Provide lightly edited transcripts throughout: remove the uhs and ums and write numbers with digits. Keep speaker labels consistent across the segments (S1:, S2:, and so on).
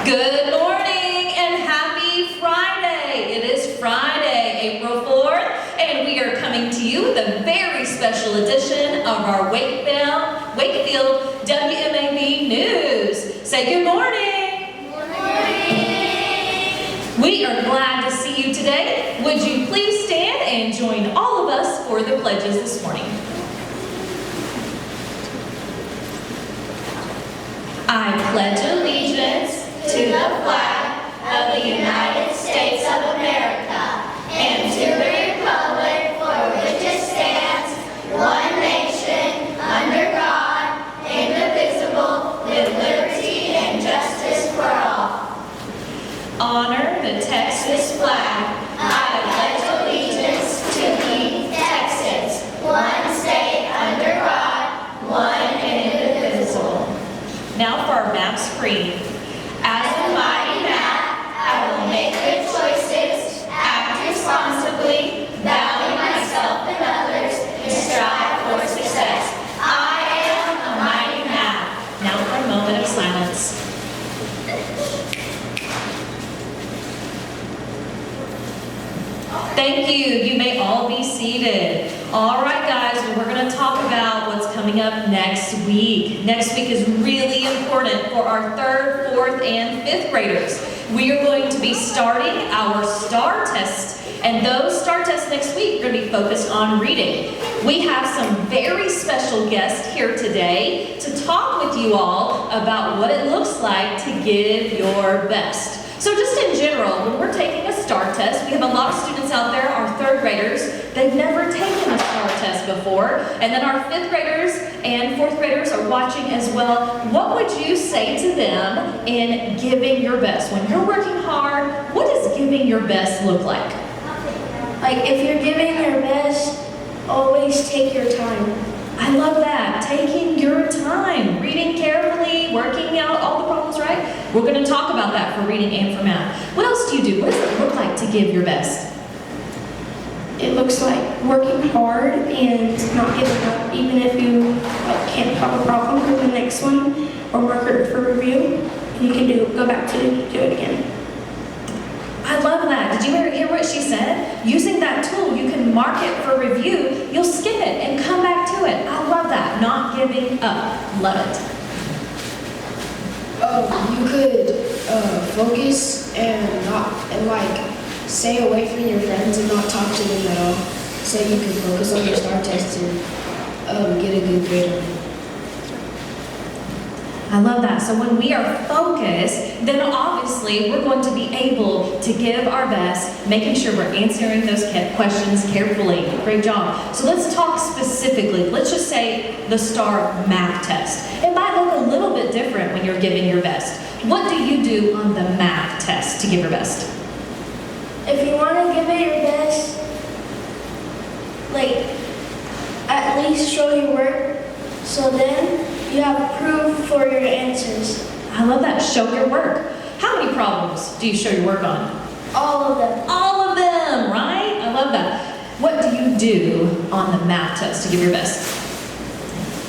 S1: Good morning and happy Friday. It is Friday, April 4th, and we are coming to you with a very special edition of our Wakefield WMAB News. Say good morning.
S2: Good morning.
S1: We are glad to see you today. Would you please stand and join all of us for the pledges this morning? I pledge allegiance
S2: To the flag of the United States of America and to the republic for which it stands, one nation, under God, indivisible, with liberty and justice for all.
S1: honor the Texas flag.
S2: I pledge allegiance to the Texas, one state under God, one and indivisible.
S1: Now for our map screen.
S2: As a mighty map, I will make good choices, act responsibly, value myself and others, and strive for success. I am a mighty map.
S1: Now for a moment of silence. Thank you. You may all be seated. All right, guys, well, we're going to talk about what's coming up next week. Next week is really important for our 3rd, 4th, and 5th graders. We are going to be starting our STAR test, and those STAR tests next week are going to be focused on reading. We have some very special guests here today to talk with you all about what it looks like to give your best. So just in general, when we're taking a STAR test, we have a lot of students out there, our 3rd graders, they've never taken a STAR test before, and then our 5th graders and 4th graders are watching as well. What would you say to them in giving your best? When you're working hard, what does giving your best look like?
S3: Like, if you're giving your best, always take your time.
S1: I love that, taking your time, reading carefully, working out all the problems, right? We're going to talk about that for reading and for math. What else do you do? What does it look like to give your best?
S3: It looks like working hard and not giving up, even if you can't solve a problem for the next one or mark it for review. You can go back to do it again.
S1: I love that. Did you hear what she said? Using that tool, you can mark it for review. You'll skip it and come back to it. I love that. Not giving up. Love it.
S4: You could focus and stay away from your friends and not talk to them at all, so you can focus on your STAR test and get a good grade on it.
S1: I love that. So when we are focused, then obviously we're going to be able to give our best, making sure we're answering those questions carefully. Great job. So let's talk specifically. Let's just say the STAR math test. It might look a little bit different when you're giving your best. What do you do on the math test to give your best?
S3: If you want to give it your best, at least show your work, so then you have proof for your answers.
S1: I love that. Show your work. How many problems do you show your work on?
S3: All of them.
S1: All of them, right? I love that. What do you do on the math test to give your best?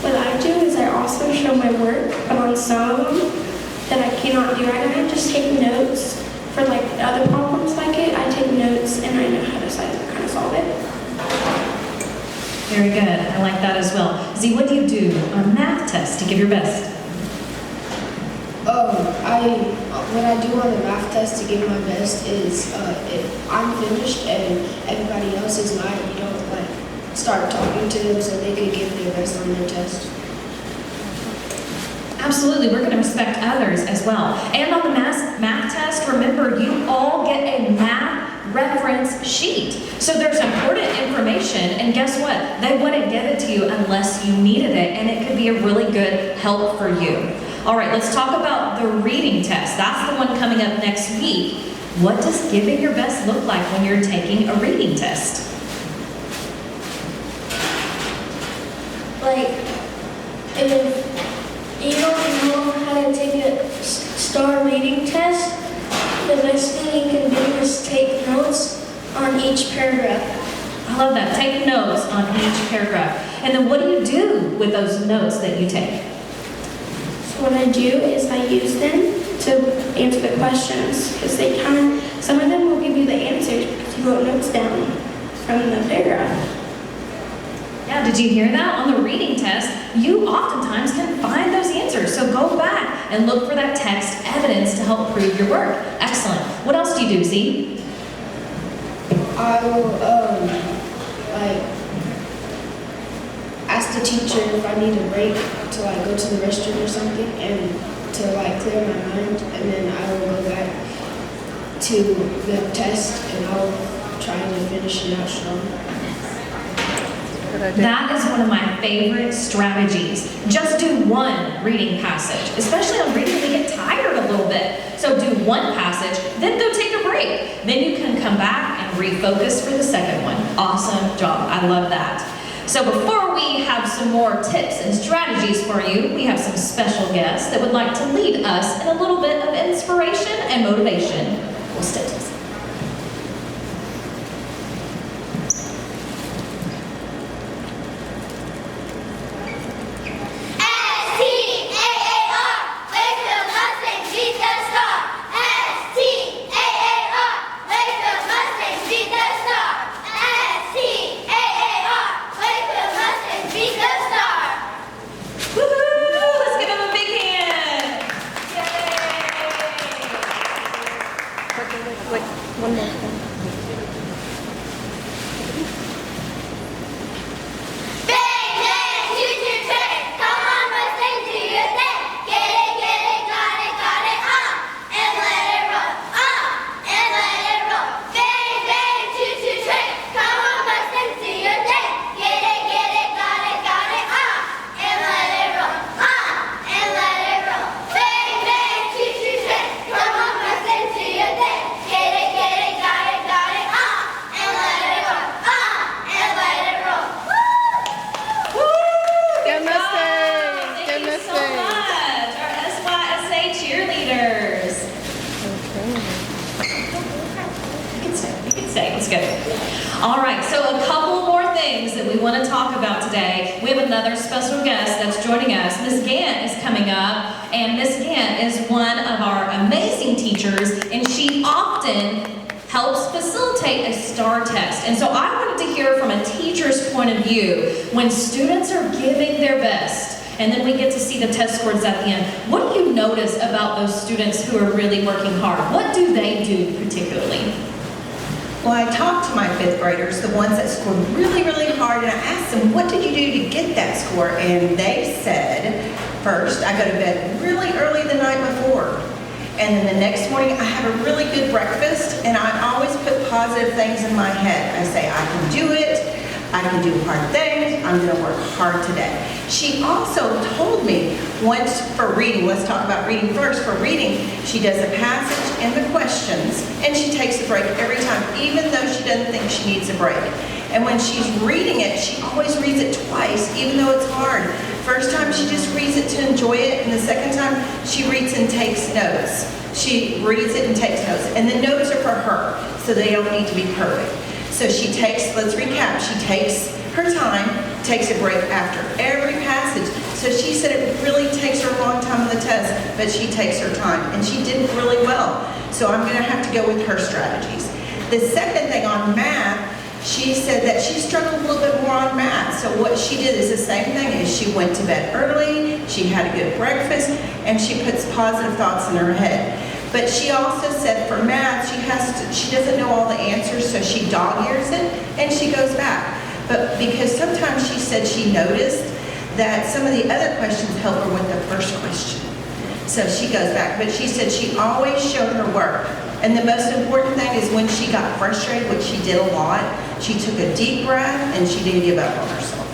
S3: What I do is I also show my work, but on some that I cannot do right now, I just take notes. For other problems like it, I take notes and I know how to kind of solve it.
S1: Very good. I like that as well. Z, what do you do on a math test to give your best?
S4: What I do on the math test to give my best is if I'm finished and everybody else is not, you don't start talking to them so they could give their best on their test.
S1: Absolutely. We're going to respect others as well. And on the math test, remember, you all get a math reference sheet. So there's important information, and guess what? They wouldn't give it to you unless you needed it, and it could be a really good help for you. All right, let's talk about the reading test. That's the one coming up next week. What does giving your best look like when you're taking a reading test?
S3: If you don't know how to take a STAR reading test, the best thing you can do is take notes on each paragraph.
S1: I love that. Take notes on each paragraph. And then what do you do with those notes that you take?
S3: So what I do is I use them to answer the questions because some of them will give you the answers because you wrote notes down from the paragraph.
S1: Yeah, did you hear that? On the reading test, you oftentimes can find those answers. So go back and look for that text evidence to help prove your work. Excellent. What else do you do, Z?
S4: I will like ask the teacher if I need a break to like go to the restroom or something and to like clear my mind, and then I will go back to the test and I'll try to finish it out strong.
S1: That is one of my favorite strategies. Just do one reading passage. Especially on reading, we get tired a little bit. So do one passage, then go take a break. Then you can come back and refocus for the second one. Awesome job. I love that. So before we have some more tips and strategies for you, we have some special guests that would like to lead us in a little bit of inspiration and motivation. We'll step to this. All right, so a couple more things that we want to talk about today. We have another special guest that's joining us. Miss Gant is coming up, and Miss Gant is one of our amazing teachers, and she often helps facilitate a STAR test. And so I wanted to hear from a teacher's point of view when students are giving their best, and then we get to see the test scores at the end. What do you notice about those students who are really working hard? What do they do particularly?
S5: Well, I talked to my fifth graders, the ones that scored really, really hard, and I asked them, what did you do to get that score? And they said, first, I go to bed really early the night before. And then the next morning, I have a really good breakfast, and I always put positive things in my head. I say, I can do it, I can do hard things, I'm gonna work hard today. She also told me once for reading, let's talk about reading first. For reading, she does a passage and the questions, and she takes a break every time, even though she doesn't think she needs a break. And when she's reading it, she always reads it twice, even though it's hard. First time, she just reads it to enjoy it, and the second time, she reads and takes notes. She reads it and takes notes, and the notes are for her, so they don't need to be perfect. So she takes, let's recap, she takes her time, takes a break after every passage. So she said it really takes her a long time on the test, but she takes her time, and she did really well. So I'm gonna have to go with her strategies. The second thing on math, she said that she struggled a little bit more on math. So what she did is the same thing, is she went to bed early, she had a good breakfast, and she puts positive thoughts in her head. But she also said for math, she doesn't know all the answers, so she dog-ears it, and she goes back. But because sometimes she said she noticed that some of the other questions help her with the first question. So she goes back, but she said she always showed her work. And the most important thing is when she got frustrated, which she did a lot, she took a deep breath and she didn't give up on herself.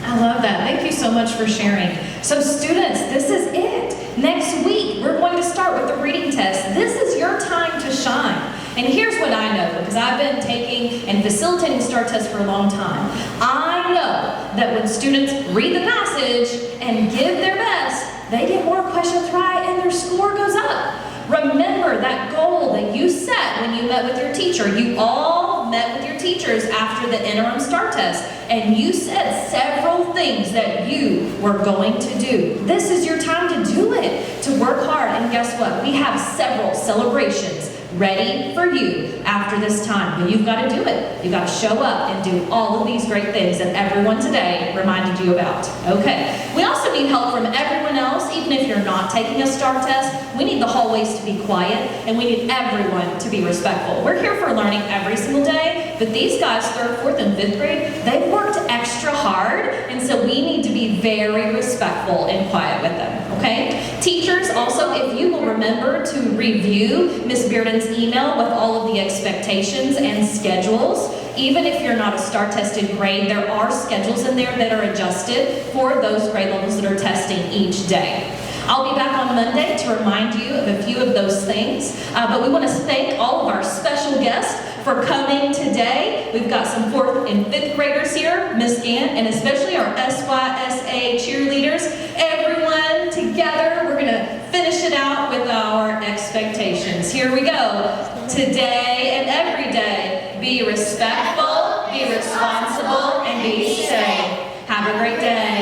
S1: I love that. Thank you so much for sharing. So students, this is it. Next week, we're going to start with the reading test. This is your time to shine. And here's what I know, because I've been taking and facilitating STAR tests for a long time. I know that when students read the passage and give their best, they get more questions right and their score goes up. Remember that goal that you set when you met with your teacher. You all met with your teachers after the interim STAR test, and you said several things that you were going to do. This is your time to do it, to work hard and guess what? We have several celebrations ready for you after this time, but you've got to do it. You've got to show up and do all of these great things that everyone today reminded you about. Okay. We also need help from everyone else, even if you're not taking a STAR test. We need the hallways to be quiet, and we need everyone to be respectful. We're here for learning every single day, but these guys, 3rd, 4th, and 5th grade, they've worked extra hard, and so we need to be very respectful and quiet with them, okay? Teachers, also, if you will remember to review Ms. Bearden's email with all of the expectations and schedules. Even if you're not a STAR tested grade, there are schedules in there that are adjusted for those grade levels that are testing each day. I'll be back on Monday to remind you of a few of those things, but we want to thank all of our special guests for coming today. We've got some 4th and 5th graders here, Miss Gant, and especially our SYSA cheerleaders. Everyone together, we're going to finish it out with our expectations. Here we go. Today and every day, be respectful, be responsible, and be safe. Have a great day.